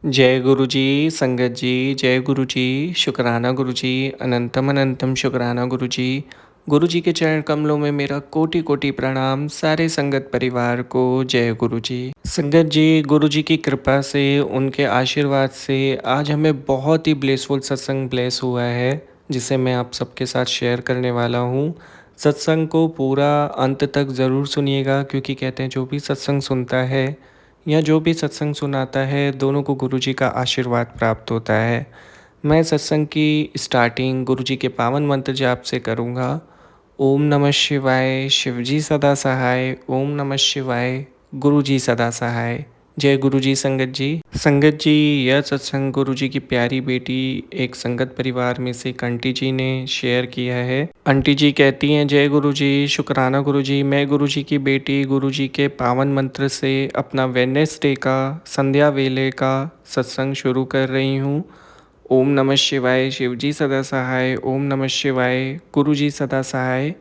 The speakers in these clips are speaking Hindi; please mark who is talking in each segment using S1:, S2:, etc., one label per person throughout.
S1: जय गुरु जी, संगत जी, जय गुरु जी, शुकराना गुरु जी, अनंतम अनंतम शुकराना गुरु जी। गुरु जी के चरण कमलों में मेरा कोटि कोटि प्रणाम सारे संगत परिवार को। जय गुरु जी। संगत जी, गुरु जी की कृपा से, उनके आशीर्वाद से आज हमें बहुत ही ब्लेसफुल सत्संग ब्लेस हुआ है, जिसे मैं आप सबके साथ शेयर करने वाला हूँ। सत्संग को पूरा अंत तक ज़रूर सुनिएगा, क्योंकि कहते हैं जो भी सत्संग सुनता है या जो भी सत्संग सुनाता है, दोनों को गुरु जी का आशीर्वाद प्राप्त होता है। मैं सत्संग की स्टार्टिंग गुरु जी के पावन मंत्र जाप से करूँगा। ओम नमः शिवाय, शिव जी सदा सहाय। ओम नमः शिवाय, गुरु जी सदा सहाय। जय गुरु जी। संगत जी, यह सत्संग गुरु जी की प्यारी बेटी एक संगत परिवार में से एक आंटी जी ने शेयर किया है। आंटी जी कहती हैं, जय गुरु जी, शुक्राना गुरु जी। मैं गुरु जी की बेटी गुरु जी के पावन मंत्र से अपना वेडनेसडे का संध्या वेले का सत्संग शुरू कर रही हूँ। ओम नमः शिवाय, शिव जी सदा सहाय। ओम नमः शिवाय, गुरु जी सदा सहाय।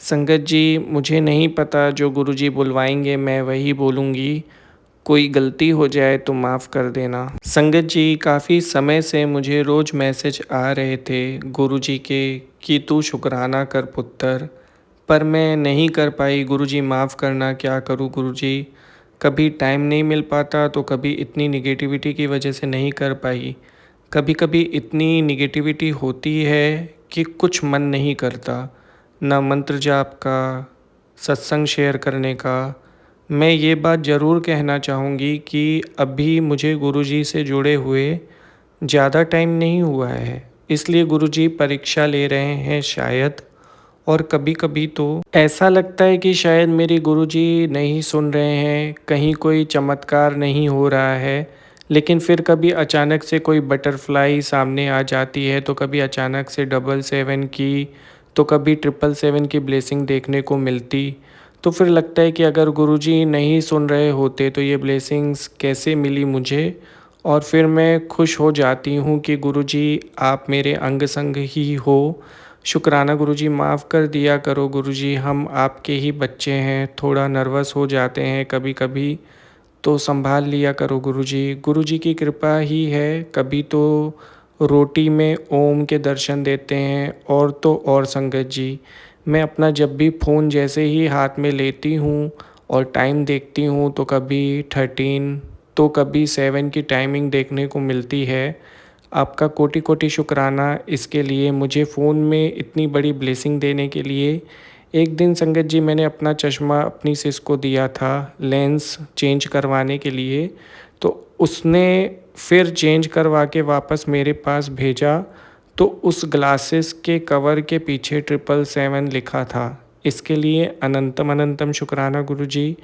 S1: संगत जी, मुझे नहीं पता, जो गुरु जी बुलवाएंगे मैं वही बोलूँगी। कोई गलती हो जाए तो माफ़ कर देना। संगत जी, काफ़ी समय से मुझे रोज़ मैसेज आ रहे थे गुरु जी के कि तू शुक्राना कर पुत्र, पर मैं नहीं कर पाई। गुरु जी माफ़ करना, क्या करूँ गुरु जी। कभी टाइम नहीं मिल पाता, तो कभी इतनी निगेटिविटी की वजह से नहीं कर पाई। कभी कभी इतनी निगेटिविटी होती है कि कुछ मन नहीं करता, ना मंत्र जाप का, सत्संग शेयर करने का। मैं ये बात ज़रूर कहना चाहूँगी कि अभी मुझे गुरुजी से जुड़े हुए ज़्यादा टाइम नहीं हुआ है, इसलिए गुरुजी परीक्षा ले रहे हैं शायद। और कभी कभी तो ऐसा लगता है कि शायद मेरे गुरुजी नहीं सुन रहे हैं, कहीं कोई चमत्कार नहीं हो रहा है। लेकिन फिर कभी अचानक से कोई बटरफ्लाई सामने आ जाती है, तो कभी अचानक से 777 की, तो कभी 777 की ब्लेसिंग देखने को मिलती। तो फिर लगता है कि अगर गुरुजी नहीं सुन रहे होते तो ये ब्लेसिंग्स कैसे मिली मुझे। और फिर मैं खुश हो जाती हूँ कि गुरुजी आप मेरे अंग संग ही हो। शुक्राना गुरुजी, माफ़ कर दिया करो गुरुजी, हम आपके ही बच्चे हैं, थोड़ा नर्वस हो जाते हैं कभी कभी, तो संभाल लिया करो गुरुजी। गुरुजी की कृपा ही है। कभी तो रोटी में ओम के दर्शन देते हैं, और तो और संगत जी, मैं अपना जब भी फ़ोन जैसे ही हाथ में लेती हूँ और टाइम देखती हूँ, तो कभी 13 तो कभी 7 की टाइमिंग देखने को मिलती है। आपका कोटि कोटि शुक्राना इसके लिए, मुझे फ़ोन में इतनी बड़ी ब्लेसिंग देने के लिए। एक दिन संगत जी, मैंने अपना चश्मा अपनी सिस को दिया था लेंस चेंज करवाने के लिए, तो उसने फिर चेंज करवा के वापस मेरे पास भेजा, तो उस ग्लासेस के कवर के पीछे 777 लिखा था। इसके लिए अनंतम अनंतम शुक्राना गुरुजी,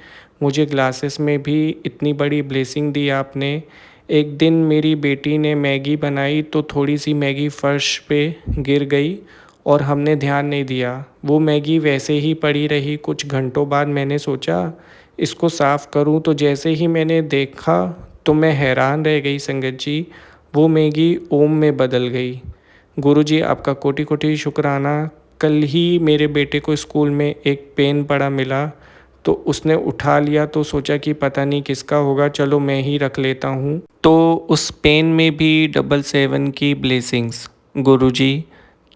S1: मुझे ग्लासेस में भी इतनी बड़ी ब्लेसिंग दी आपने। एक दिन मेरी बेटी ने मैगी बनाई, तो थोड़ी सी मैगी फ़र्श पे गिर गई और हमने ध्यान नहीं दिया। वो मैगी वैसे ही पड़ी रही। कुछ घंटों बाद मैंने सोचा इसको साफ़ करूं, तो जैसे ही मैंने देखा तो मैं हैरान रह गई संगत जी, वो मैगी ओम में बदल गई। गुरुजी, आपका कोटि कोटि शुक्राना। कल ही मेरे बेटे को स्कूल में एक पेन पड़ा मिला, तो उसने उठा लिया, तो सोचा कि पता नहीं किसका होगा, चलो मैं ही रख लेता हूँ। तो उस पेन में भी 777 की ब्लेसिंग्स। गुरुजी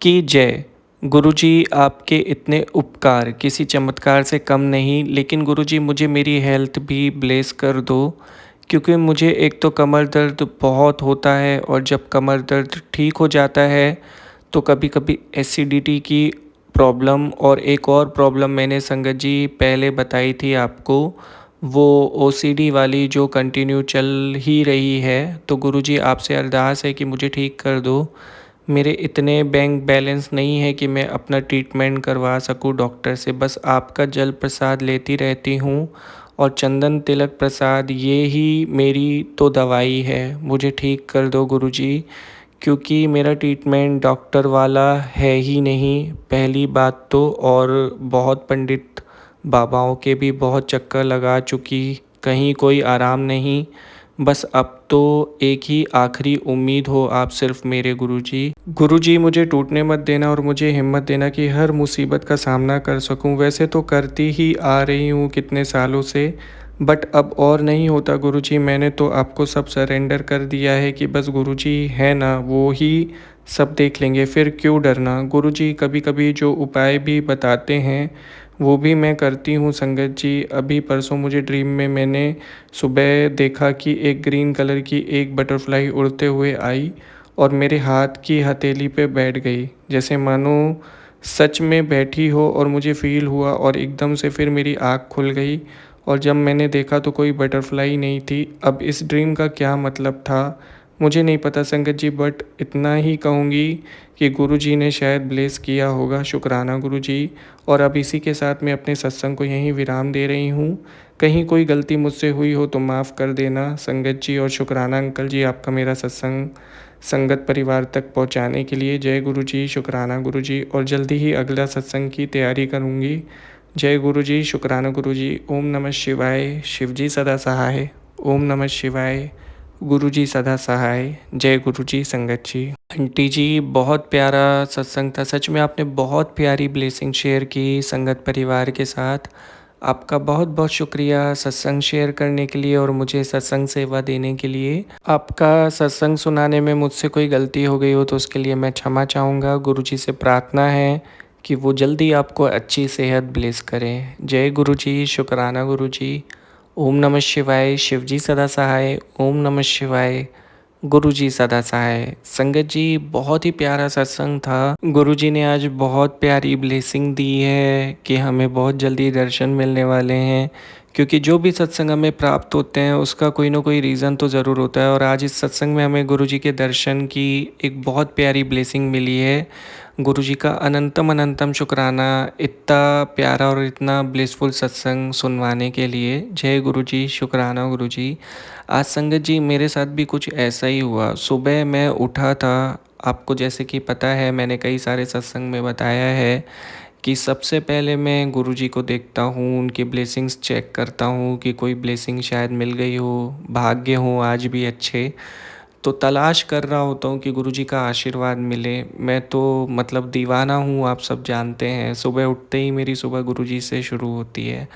S1: की जय। गुरुजी, आपके इतने उपकार किसी चमत्कार से कम नहीं, लेकिन गुरुजी मुझे मेरी हेल्थ भी ब्लेस कर दो, क्योंकि मुझे एक तो कमर दर्द बहुत होता है, और जब कमर दर्द ठीक हो जाता है तो कभी कभी एसिडिटी की प्रॉब्लम, और एक और प्रॉब्लम मैंने संगत जी पहले बताई थी आपको, वो ओसीडी वाली जो कंटिन्यू चल ही रही है। तो गुरुजी आपसे अरदास है कि मुझे ठीक कर दो। मेरे इतने बैंक बैलेंस नहीं है कि मैं अपना ट्रीटमेंट करवा सकूं डॉक्टर से, बस आपका जल प्रसाद लेती रहती हूँ, और चंदन तिलक प्रसाद, ये ही मेरी तो दवाई है। मुझे ठीक कर दो गुरुजी, क्योंकि मेरा ट्रीटमेंट डॉक्टर वाला है ही नहीं, पहली बात तो। और बहुत पंडित बाबाओं के भी बहुत चक्कर लगा चुकी, कहीं कोई आराम नहीं। बस अब तो एक ही आखिरी उम्मीद हो आप, सिर्फ मेरे गुरुजी। गुरुजी, मुझे टूटने मत देना, और मुझे हिम्मत देना कि हर मुसीबत का सामना कर सकूं। वैसे तो करती ही आ रही हूँ कितने सालों से, बट अब और नहीं होता गुरुजी, मैंने तो आपको सब सरेंडर कर दिया है कि बस गुरुजी है ना, वो ही सब देख लेंगे, फिर क्यों डरना। गुरुजी कभी कभी जो उपाय भी बताते हैं वो भी मैं करती हूँ संगत जी। अभी परसों मुझे ड्रीम में मैंने सुबह देखा कि एक ग्रीन कलर की एक बटरफ्लाई उड़ते हुए आई और मेरे हाथ की हथेली पे बैठ गई, जैसे मानो सच में बैठी हो, और मुझे फ़ील हुआ और एकदम से फिर मेरी आँख खुल गई और जब मैंने देखा तो कोई बटरफ्लाई नहीं थी। अब इस ड्रीम का क्या मतलब था मुझे नहीं पता संगत जी, बट इतना ही कहूँगी कि गुरुजी ने शायद ब्लेस किया होगा। शुक्राना गुरुजी। और अब इसी के साथ मैं अपने सत्संग को यहीं विराम दे रही हूँ। कहीं कोई गलती मुझसे हुई हो तो माफ़ कर देना संगत जी। और शुक्राना अंकल जी आपका मेरा सत्संग संगत परिवार तक पहुँचाने के लिए। जय गुरु जी, शुक्राना गुरु जी। और जल्दी ही अगला सत्संग की तैयारी करूँगी। जय गुरु जी, शुक्राना गुरु जी। ओम नमः शिवाय। शिव जी सदा सहाय। ओम नमः शिवाय। गुरु जी सदा सहाय। जय गुरु जी संगत जी। आंटी जी बहुत प्यारा सत्संग था, सच में आपने बहुत प्यारी ब्लेसिंग शेयर की संगत परिवार के साथ। आपका बहुत बहुत शुक्रिया सत्संग शेयर करने के लिए और मुझे सत्संग सेवा देने के लिए। आपका सत्संग सुनाने में मुझसे कोई गलती हो गई हो तो उसके लिए मैं क्षमा चाहूँगा। गुरुजी से प्रार्थना है कि वो जल्दी आपको अच्छी सेहत ब्लेस करें। जय गुरु जी, शुक्राना गुरु जी। ओम नमः शिवाय। शिव जी सदा सहाय। ओम नमः शिवाय। गुरु जी सदा सहाय। संगत जी बहुत ही प्यारा सत्संग था। गुरु जी ने आज बहुत प्यारी ब्लेसिंग दी है कि हमें बहुत जल्दी दर्शन मिलने वाले हैं, क्योंकि जो भी सत्संग हमें प्राप्त होते हैं उसका कोई ना कोई रीज़न तो ज़रूर होता है। और आज इस सत्संग में हमें गुरु जी के दर्शन की एक बहुत प्यारी ब्लेसिंग मिली है। गुरु जी का अनंतम अनंतम शुक्राना इतना प्यारा और इतना ब्लिसफुल सत्संग सुनवाने के लिए। जय गुरु जी, शुक्राना गुरु जी। आज संगत जी मेरे साथ भी कुछ ऐसा ही हुआ। सुबह मैं उठा था, आपको जैसे कि पता है मैंने कई सारे सत्संग में बताया है कि सबसे पहले मैं गुरुजी को देखता हूँ, उनकी ब्लेसिंग्स चेक करता हूँ कि कोई ब्लेसिंग शायद मिल गई हो, भाग्य हो आज भी अच्छे। तो तलाश कर रहा होता हूँ कि गुरुजी का आशीर्वाद मिले। मैं तो मतलब दीवाना हूँ, आप सब जानते हैं। सुबह उठते ही मेरी सुबह गुरुजी से शुरू होती है।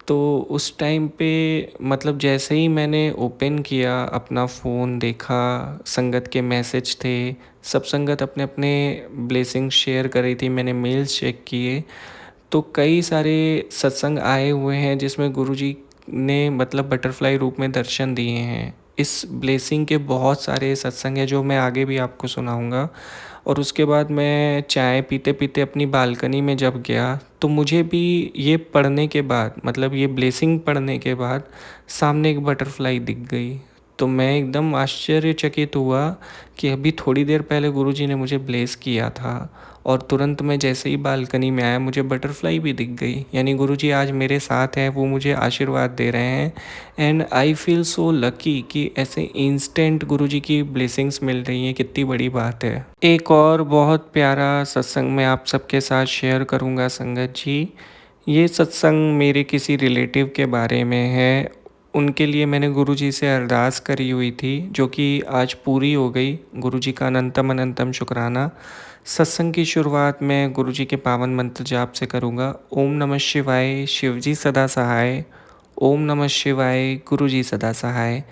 S1: तो उस टाइम पे मतलब जैसे ही मैंने ओपन किया अपना फ़ोन, देखा संगत के मैसेज थे, सब संगत अपने अपने ब्लेसिंग शेयर कर रही थी। मैंने मेल्स चेक किए तो कई सारे सत्संग आए हुए हैं जिसमें गुरुजी ने मतलब बटरफ्लाई रूप में दर्शन दिए हैं। इस ब्लेसिंग के बहुत सारे सत्संग हैं जो मैं आगे भी आपको सुनाऊंगा। और उसके बाद मैं चाय पीते पीते अपनी बालकनी में जब गया तो मुझे भी ये पढ़ने के बाद मतलब ये ब्लेसिंग पढ़ने के बाद सामने एक बटरफ्लाई दिख गई। तो मैं एकदम आश्चर्यचकित हुआ कि अभी थोड़ी देर पहले गुरुजी ने मुझे ब्लेस किया था और तुरंत मैं जैसे ही बालकनी में आया मुझे बटरफ्लाई भी दिख गई। यानी गुरुजी आज मेरे साथ हैं, वो मुझे आशीर्वाद दे रहे हैं। And I feel so lucky कि ऐसे इंस्टेंट गुरुजी की ब्लेसिंग्स मिल रही हैं, कितनी बड़ी बात है। एक और बहुत प्यारा सत्संग मैं आप सबके साथ शेयर करूंगा संगत जी। ये सत्संग मेरे किसी रिलेटिव के बारे में है। उनके लिए मैंने गुरुजी से अरदास करी हुई थी जो कि आज पूरी हो गई। गुरुजी का अनंतम अनंतम शुक्राना। सत्संग की शुरुआत मैं गुरुजी के पावन मंत्र जाप से करूँगा। ओम नमः शिवाय। शिव जी सदा सहाय। ओम नमः शिवाय। गुरु जी सदा सहाय।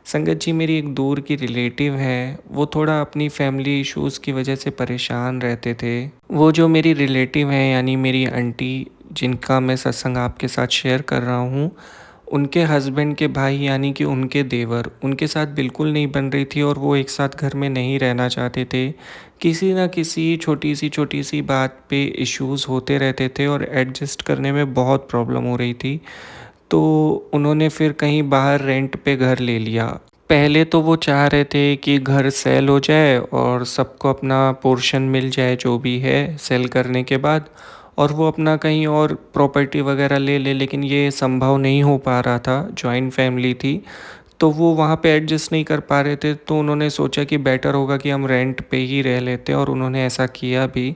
S1: संगत जी मेरी एक दूर की रिलेटिव है, वो थोड़ा अपनी फैमिली इश्यूज़ की वजह से परेशान रहते थे। वो जो मेरी रिलेटिव हैं यानी मेरी आंटी, जिनका मैं सत्संग आपके साथ शेयर कर रहा हूँ, उनके हस्बैंड के भाई यानी कि उनके देवर उनके साथ बिल्कुल नहीं बन रही थी और वो एक साथ घर में नहीं रहना चाहते थे। किसी ना किसी छोटी सी बात पे इश्यूज़ होते रहते थे और एडजस्ट करने में बहुत प्रॉब्लम हो रही थी। तो उन्होंने फिर कहीं बाहर रेंट पे घर ले लिया। पहले तो वो चाह रहे थे कि घर सेल हो जाए और सबको अपना पोर्शन मिल जाए जो भी है सेल करने के बाद, और वो अपना कहीं और प्रॉपर्टी वगैरह ले ले, लेकिन ये संभव नहीं हो पा रहा था। जॉइंट फैमिली थी तो वो वहाँ पे एडजस्ट नहीं कर पा रहे थे। तो उन्होंने सोचा कि बेटर होगा कि हम रेंट पे ही रह लेते हैं और उन्होंने ऐसा किया भी।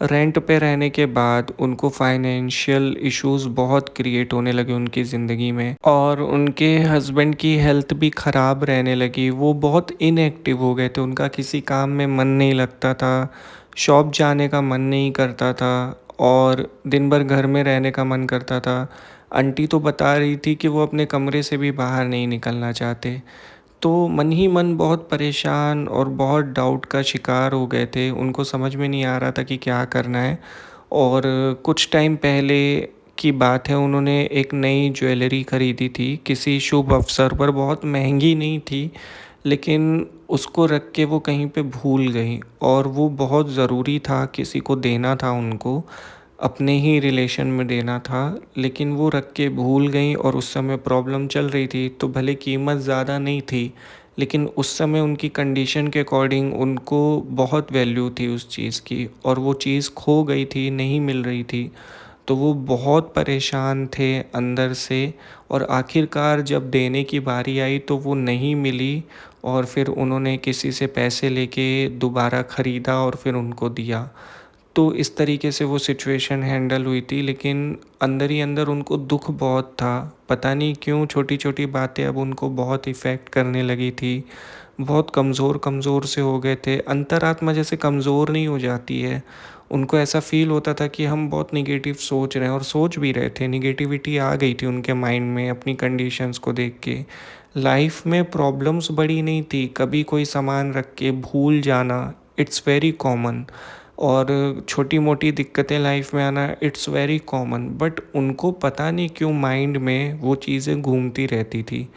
S1: रेंट पे रहने के बाद उनको फाइनेंशियल इश्यूज़ बहुत क्रिएट होने लगे उनकी ज़िंदगी में और उनके हस्बैंड की हेल्थ भी ख़राब रहने लगी। वो बहुत इनएक्टिव हो गए थे, उनका किसी काम में मन नहीं लगता था, शॉप जाने का मन नहीं करता था और दिन भर घर में रहने का मन करता था। आंटी तो बता रही थी कि वो अपने कमरे से भी बाहर नहीं निकलना चाहते। तो मन ही मन बहुत परेशान और बहुत डाउट का शिकार हो गए थे। उनको समझ में नहीं आ रहा था कि क्या करना है। और कुछ टाइम पहले की बात है, उन्होंने एक नई ज्वेलरी खरीदी थी किसी शुभ अवसर पर। बहुत महंगी नहीं थी, लेकिन उसको रख के वो कहीं पे भूल गई, और वो बहुत ज़रूरी था, किसी को देना था उनको, अपने ही रिलेशन में देना था। लेकिन वो रख के भूल गई और उस समय प्रॉब्लम चल रही थी। तो भले कीमत ज़्यादा नहीं थी, लेकिन उस समय उनकी कंडीशन के अकॉर्डिंग उनको बहुत वैल्यू थी उस चीज़ की, और वो चीज़ खो गई थी, नहीं मिल रही थी। तो वो बहुत परेशान थे अंदर से। और आखिरकार जब देने की बारी आई तो वो नहीं मिली, और फिर उन्होंने किसी से पैसे लेके दोबारा ख़रीदा और फिर उनको दिया। तो इस तरीके से वो सिचुएशन हैंडल हुई थी, लेकिन अंदर ही अंदर उनको दुःख बहुत था। पता नहीं क्यों छोटी-छोटी बातें अब उनको बहुत इफ़ेक्ट करने लगी थी। बहुत कमज़ोर-कमज़ोर से हो गए थे। अंतरात्मा जैसे कमज़ोर नहीं हो जाती है, उनको ऐसा फ़ील होता था कि हम बहुत नेगेटिव सोच रहे हैं, और सोच भी रहे थे। नेगेटिविटी आ गई थी उनके माइंड में अपनी कंडीशंस को देख के। लाइफ़ में प्रॉब्लम्स बड़ी नहीं थी, कभी कोई सामान रख के भूल जाना, इट्स वेरी कॉमन। और छोटी-मोटी दिक्कतें लाइफ में आना, इट्स वेरी कॉमन। बट उनको पता नहीं क्यों माइंड में वो चीज़ें घूमती रहती थी।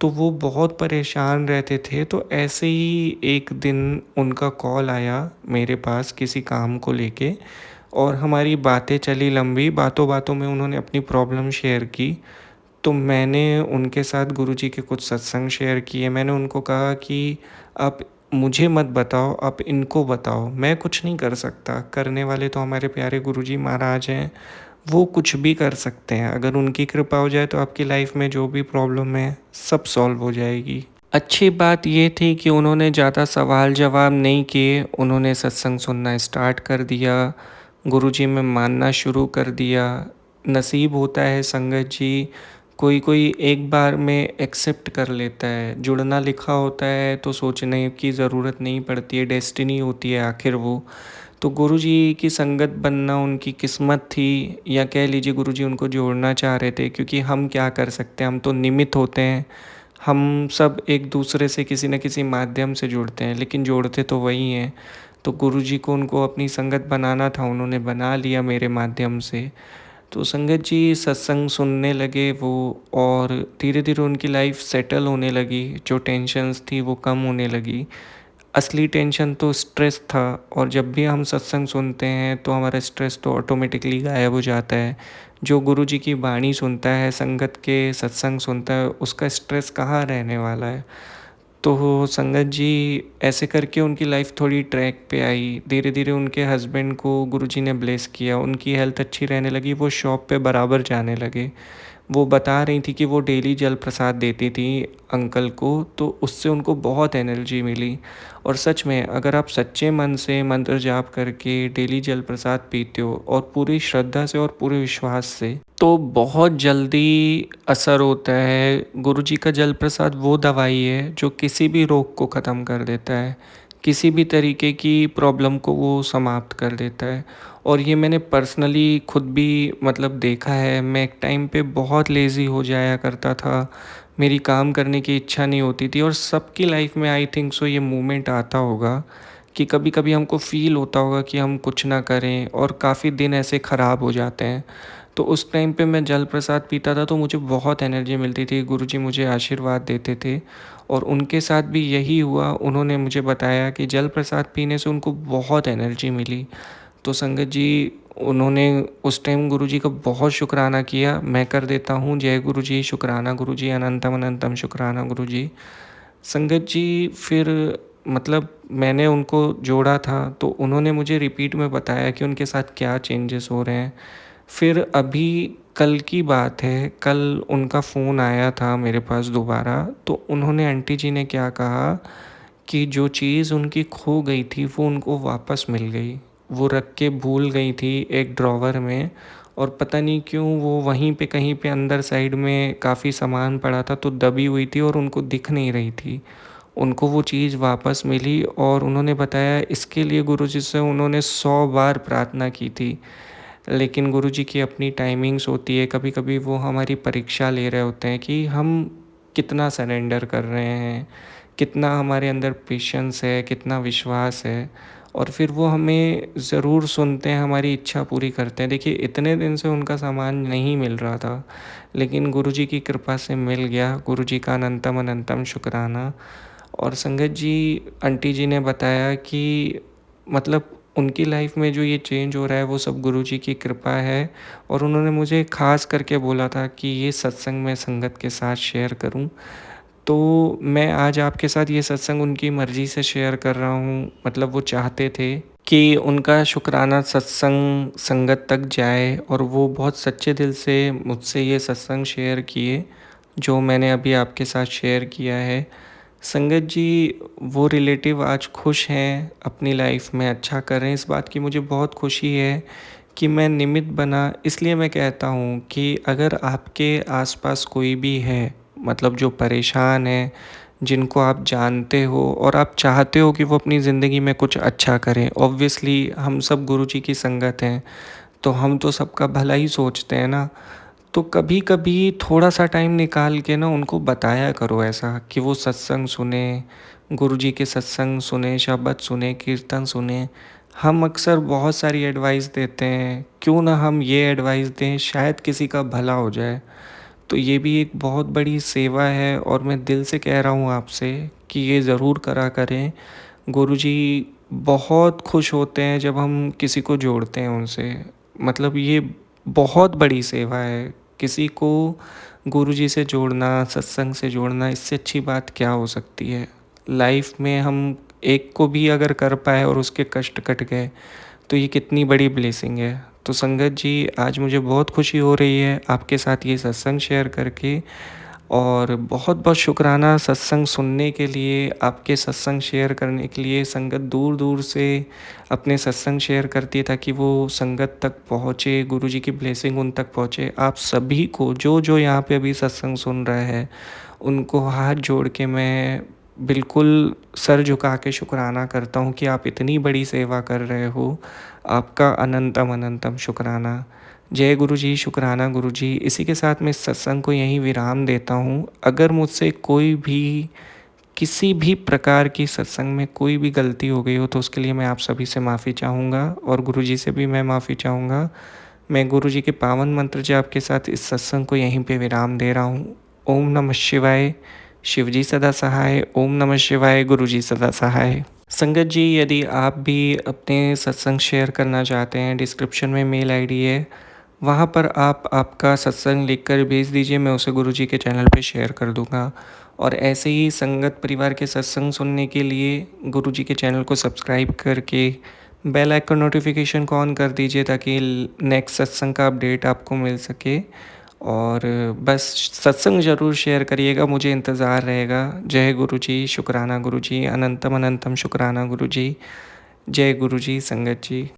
S1: तो वो बहुत परेशान रहते थे। तो ऐसे ही एक दिन उनका कॉल आया मेरे पास किसी काम को लेके, और हमारी बातें चली लंबी। बातों-बातों में उन्होंने अपनी प्रॉब्लम शेयर की। तो मैंने उनके साथ गुरुजी के कुछ सत्संग शेयर किए। मैंने उनको कहा कि आप मुझे मत बताओ, आप इनको बताओ, मैं कुछ नहीं कर सकता। करने वाले तो हमारे प्यारे गुरुजी महाराज हैं, वो कुछ भी कर सकते हैं। अगर उनकी कृपा हो जाए तो आपकी लाइफ में जो भी प्रॉब्लम है, सब सॉल्व हो जाएगी। अच्छी बात ये थी कि उन्होंने ज़्यादा सवाल जवाब नहीं किए, उन्होंने सत्संग सुनना स्टार्ट कर दिया, गुरुजी में मानना शुरू कर दिया। नसीब होता है संगत जी, कोई-कोई एक बार में एक्सेप्ट कर लेता है। जुड़ना लिखा होता है तो सोचने की ज़रूरत नहीं पड़ती है, डेस्टिनी होती है आखिर वो। तो गुरुजी की संगत बनना उनकी किस्मत थी, या कह लीजिए गुरुजी उनको जोड़ना चाह रहे थे, क्योंकि हम क्या कर सकते हैं, हम तो निमित्त होते हैं। हम सब एक दूसरे से किसी न किसी माध्यम से जुड़ते हैं, लेकिन जोड़ते तो वही हैं। तो गुरुजी को उनको अपनी संगत बनाना था, उन्होंने बना लिया मेरे माध्यम से। तो संगत जी सत्संग सुनने लगे वो, और धीरे-धीरे उनकी लाइफ सेटल होने लगी, जो टेंशन्स थी वो कम होने लगी। असली टेंशन तो स्ट्रेस था, और जब भी हम सत्संग सुनते हैं तो हमारा स्ट्रेस तो ऑटोमेटिकली गायब हो जाता है। जो गुरुजी की वाणी सुनता है, संगत के सत्संग सुनता है, उसका स्ट्रेस कहाँ रहने वाला है। तो संगत जी ऐसे करके उनकी लाइफ थोड़ी ट्रैक पे आई। धीरे-धीरे उनके हस्बैंड को गुरुजी ने ब्लेस किया, उनकी हेल्थ अच्छी रहने लगी, वो शॉप पे बराबर जाने लगे। वो बता रही थी कि वो डेली जल प्रसाद देती थी अंकल को, तो उससे उनको बहुत एनर्जी मिली। और सच में अगर आप सच्चे मन से मंत्र जाप करके डेली जल प्रसाद पीते हो, और पूरी श्रद्धा से और पूरे विश्वास से, तो बहुत जल्दी असर होता है। गुरुजी का जल प्रसाद वो दवाई है जो किसी भी रोग को ख़त्म कर देता है, किसी भी तरीके की प्रॉब्लम को वो समाप्त कर देता है। और ये मैंने पर्सनली खुद भी मतलब देखा है। मैं एक टाइम पे बहुत लेज़ी हो जाया करता था, मेरी काम करने की इच्छा नहीं होती थी, और सबकी लाइफ में आई थिंक सो ये मूवमेंट आता होगा कि कभी-कभी हमको फ़ील होता होगा कि हम कुछ ना करें, और काफ़ी दिन ऐसे ख़राब हो जाते हैं। तो उस टाइम पे मैं जल प्रसाद पीता था तो मुझे बहुत एनर्जी मिलती थी, गुरुजी मुझे आशीर्वाद देते थे। और उनके साथ भी यही हुआ, उन्होंने मुझे बताया कि जल प्रसाद पीने से उनको बहुत एनर्जी मिली। तो संगत जी उन्होंने उस टाइम गुरुजी का बहुत शुक्राना किया। मैं कर देता हूँ, जय गुरुजी, शुक्राना गुरुजी, अनंतम अनंतम शुक्राना गुरुजी। संगत जी फिर मतलब मैंने उनको जोड़ा था, तो उन्होंने मुझे रिपीट में बताया कि उनके साथ क्या चेंजेस हो रहे हैं। फिर अभी कल की बात है, कल उनका फ़ोन आया था मेरे पास दोबारा। तो उन्होंने, आंटी जी ने क्या कहा कि जो चीज़ उनकी खो गई थी वो उनको वापस मिल गई। वो रख के भूल गई थी एक ड्रॉवर में, और पता नहीं क्यों वो वहीं पे कहीं पे अंदर साइड में काफ़ी सामान पड़ा था तो दबी हुई थी, और उनको दिख नहीं रही थी। उनको वो चीज़ वापस मिली, और उन्होंने बताया इसके लिए गुरुजी से उन्होंने 100 बार प्रार्थना की थी। लेकिन गुरुजी की अपनी टाइमिंग्स होती है, कभी-कभी वो हमारी परीक्षा ले रहे होते हैं कि हम कितना सरेंडर कर रहे हैं, कितना हमारे अंदर पेशेंस है, कितना विश्वास है और फिर वो हमें ज़रूर सुनते हैं, हमारी इच्छा पूरी करते हैं। देखिए इतने दिन से उनका सामान नहीं मिल रहा था, लेकिन गुरुजी की कृपा से मिल गया, गुरुजी का अनंतम अनंतम शुक्राना। और संगत जी, आंटी जी ने बताया कि मतलब उनकी लाइफ में जो ये चेंज हो रहा है वो सब गुरुजी की कृपा है और उन्होंने मुझे ख़ास करके बोला था कि ये सत्संग मैं संगत के साथ शेयर करूं। तो मैं आज आपके साथ ये सत्संग उनकी मर्ज़ी से शेयर कर रहा हूँ। मतलब वो चाहते थे कि उनका शुक्राना सत्संग संगत तक जाए और वो बहुत सच्चे दिल से मुझसे ये सत्संग शेयर किए, जो मैंने अभी आपके साथ शेयर किया है। संगत जी, वो रिलेटिव आज खुश हैं, अपनी लाइफ में अच्छा कर रहे हैं, इस बात की मुझे बहुत खुशी है कि मैं निमित्त बना। इसलिए मैं कहता हूँ कि अगर आपके आसपास कोई भी है, मतलब जो परेशान है, जिनको आप जानते हो और आप चाहते हो कि वो अपनी ज़िंदगी में कुछ अच्छा करें, ऑब्वियसली हम सब गुरुजी की संगत हैं, तो हम तो सबका भला ही सोचते हैं ना। तो कभी-कभी थोड़ा-सा टाइम निकाल के ना उनको बताया करो ऐसा कि वो सत्संग सुने, गुरुजी के सत्संग सुने, शब्द सुने, कीर्तन सुने। हम अक्सर बहुत सारी एडवाइस देते हैं, क्यों ना हम ये एडवाइस दें, शायद किसी का भला हो जाए। तो ये भी एक बहुत बड़ी सेवा है और मैं दिल से कह रहा हूँ आपसे कि ये ज़रूर करा करें। गुरुजी बहुत खुश होते हैं जब हम किसी को जोड़ते हैं उनसे। मतलब ये बहुत बड़ी सेवा है। किसी को गुरुजी से जोड़ना, सत्संग से जोड़ना, इससे अच्छी बात क्या हो सकती है। लाइफ में हम एक को भी अगर कर पाए और उसके कष्ट कट गए, तो ये कितनी बड़ी ब्लेसिंग है। तो संगत जी, आज मुझे बहुत खुशी हो रही है आपके साथ ये सत्संग शेयर करके और बहुत-बहुत शुक्राना सत्संग सुनने के लिए, आपके सत्संग शेयर करने के लिए। संगत दूर-दूर से अपने सत्संग शेयर करती है ताकि वो संगत तक पहुँचे, गुरुजी की ब्लेसिंग उन तक पहुँचे। आप सभी को जो-जो यहाँ पे अभी सत्संग सुन रहा है, उनको हाथ जोड़ के मैं बिल्कुल सर झुका के शुक्राना करता हूँ कि आप इतनी बड़ी सेवा कर रहे हो। आपका अनंतम अनंतम शुक्राना। जय गुरुजी, शुक्राना गुरुजी। इसी के साथ मैं इस सत्संग को यहीं विराम देता हूँ। अगर मुझसे कोई भी किसी भी प्रकार की सत्संग में कोई भी गलती हो गई हो तो उसके लिए मैं आप सभी से माफ़ी चाहूँगा और गुरुजी से भी मैं माफ़ी चाहूँगा। मैं गुरुजी के पावन मंत्र जाप के साथ इस सत्संग को यहीं पे विराम दे रहा हूँ। ओम नमः शिवाय। शिवजी सदा सहाय। ओम नमः शिवाय। गुरुजी सदा सहाय। संगत जी, यदि आप भी अपने सत्संग शेयर करना चाहते हैं, डिस्क्रिप्शन में मेल आईडी है, वहाँ पर आप आपका सत्संग लिखकर भेज दीजिए, मैं उसे गुरुजी के चैनल पे शेयर कर दूँगा। और ऐसे ही संगत परिवार के सत्संग सुनने के लिए गुरुजी के चैनल को सब्सक्राइब करके बेल आइकन नोटिफिकेशन को ऑन कर दीजिए ताकि नेक्स्ट सत्संग का अपडेट आपको मिल सके। और बस सत्संग ज़रूर शेयर करिएगा, मुझे इंतज़ार रहेगा। जय गुरुजी, शुक्राना गुरुजी, अनंतम अनंतम शुक्राना गुरुजी। जय गुरुजी, संगत जी।